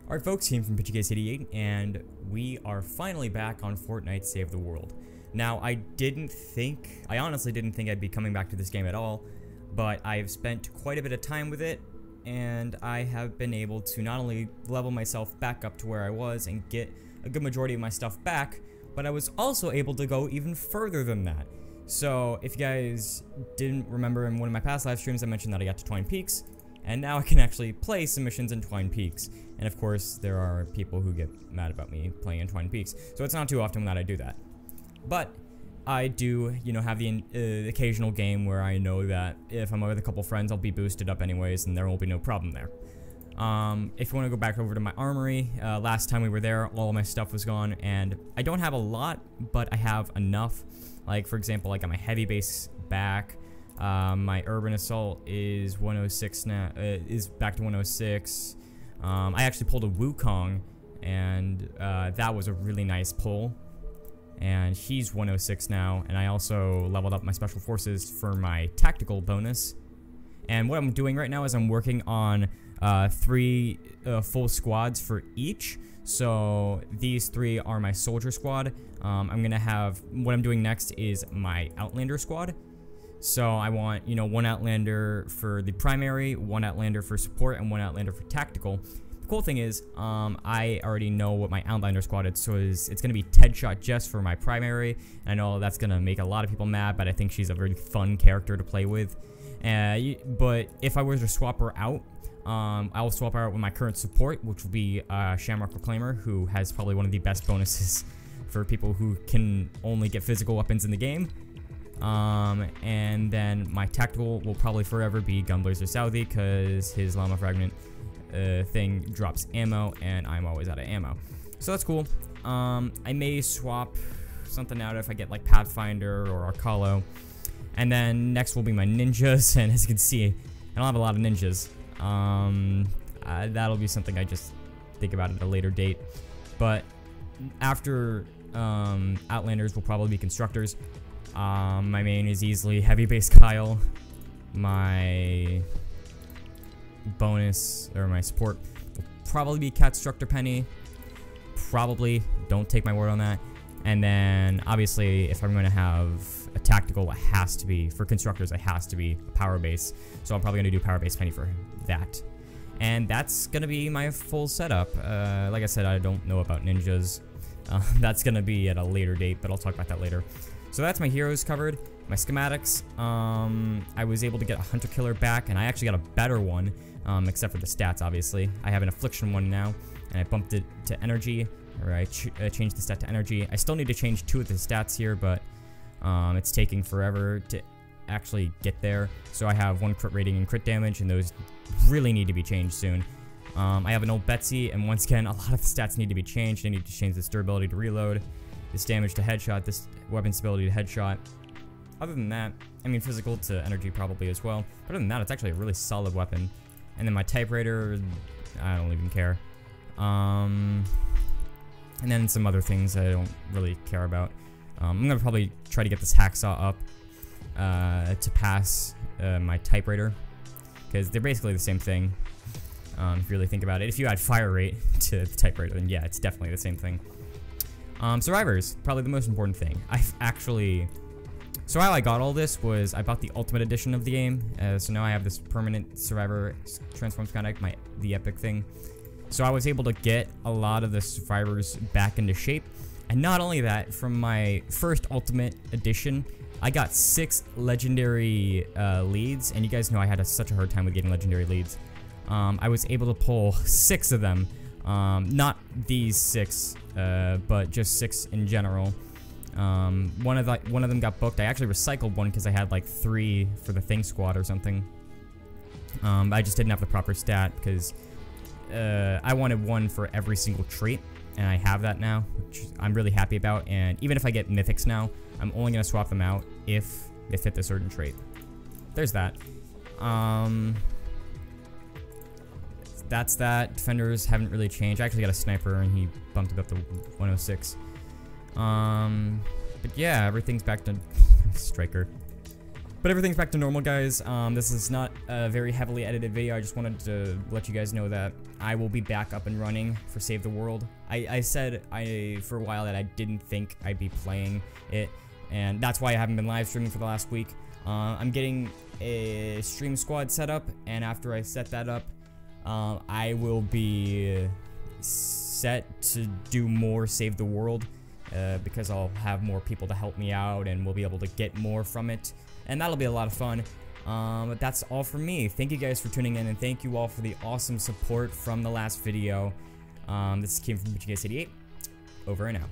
Alright folks, Team from PitchyCase88, and we are finally back on Fortnite Save the World. Now, I honestly didn't think I'd be coming back to this game at all, but I've spent quite a bit of time with it, and I have been able to not only level myself back up to where I was and get a good majority of my stuff back, but I was also able to go even further than that. So, if you guys didn't remember in one of my past live streams, I mentioned that I got to Twine Peaks, and now I can actually play some missions in Twine Peaks. And of course, there are people who get mad about me playing in Twine Peaks, so it's not too often that I do that. But I do, have the occasional game where I know that if I'm with a couple friends, I'll be boosted up anyways, and there won't be no problem there. If you want to go back over to my armory, last time we were there, all of my stuff was gone, and I don't have a lot, but I have enough. Like, for example, I got my heavy base back. My urban assault is 106 now, is back to 106. I actually pulled a Wukong, and that was a really nice pull. And he's 106 now, and I also leveled up my special forces for my tactical bonus. And what I'm doing right now is I'm working on 3 full squads for each. So these 3 are my soldier squad. I'm gonna have, what I'm doing next is my Outlander squad. So I want, 1 Outlander for the primary, 1 Outlander for support, and 1 Outlander for tactical. The cool thing is, I already know what my Outlander squad is, so it's going to be Headshot just for my primary. And I know that's going to make a lot of people mad, but I think she's a very fun character to play with. But if I were to swap her out, I'll swap her out with my current support, which will be Shamrock Reclaimer, who has probably one of the best bonuses for people who can only get physical weapons in the game. And then my tactical will probably forever be Gunblazer Southie, because his Llama Fragment thing drops ammo, and I'm always out of ammo. So that's cool. I may swap something out if I get like Pathfinder or Arcalo. And then next will be my ninjas, and as you can see, I don't have a lot of ninjas. That'll be something I just think about at a later date. But after Outlanders will probably be constructors. My main is easily Heavy Base Kyle. My bonus, or my support, will probably be Catstructor Penny. Probably. Don't take my word on that. And then, obviously, if I'm going to have a tactical, it has to be, for constructors, it has to be a Power Base. So I'm probably going to do Power Base Penny for that. And that's going to be my full setup. Like I said, I don't know about ninjas. That's going to be at a later date, but I'll talk about that later. So that's my heroes covered. My schematics, I was able to get a Hunter Killer back, and I actually got a better one, except for the stats, obviously. I have an Affliction one now, and I bumped it to Energy, or I changed the stat to Energy. I still need to change 2 of the stats here, but it's taking forever to actually get there. So I have 1 crit rating and crit damage, and those really need to be changed soon. I have an old Betsy, and once again, a lot of the stats need to be changed. I need to change this durability to reload, this damage to headshot, this weapon stability to headshot. Other than that, I mean, physical to energy probably as well. But other than that, it's actually a really solid weapon. And then my typewriter, I don't even care. And then some other things I don't really care about. I'm gonna probably try to get this hacksaw up to pass my typewriter, because they're basically the same thing. If you really think about it. If you add fire rate to the typewriter, then yeah, it's definitely the same thing. Survivors, probably the most important thing. So how I got all this was I bought the Ultimate Edition of the game. So now I have this permanent Survivor Transform schematic, the epic thing. So I was able to get a lot of the survivors back into shape. And not only that, from my first Ultimate Edition, I got 6 legendary leads. And you guys know I had such a hard time with getting legendary leads. I was able to pull 6 of them. Not these 6, but just 6 in general. One of them got booked. I actually recycled one because I had like 3 for the Thing Squad or something. I just didn't have the proper stat because I wanted 1 for every single trait, and I have that now, which I'm really happy about. And even if I get mythics now, I'm only gonna swap them out if they fit the certain trait. There's that. That's that. Defenders haven't really changed. I actually got a sniper, and he bumped it up to 106. But yeah, everything's back to striker. But everything's back to normal, guys. This is not a very heavily edited video. I just wanted to let you guys know that I will be back up and running for Save the World. I said for a while that I didn't think I'd be playing it, and that's why I haven't been live streaming for the last week. I'm getting a stream squad set up, and after I set that up, I will be set to do more Save the World, because I'll have more people to help me out, and we'll be able to get more from it. And that'll be a lot of fun. But that's all from me. Thank you guys for tuning in, and thank you all for the awesome support from the last video. This came from BGS88. Over and out.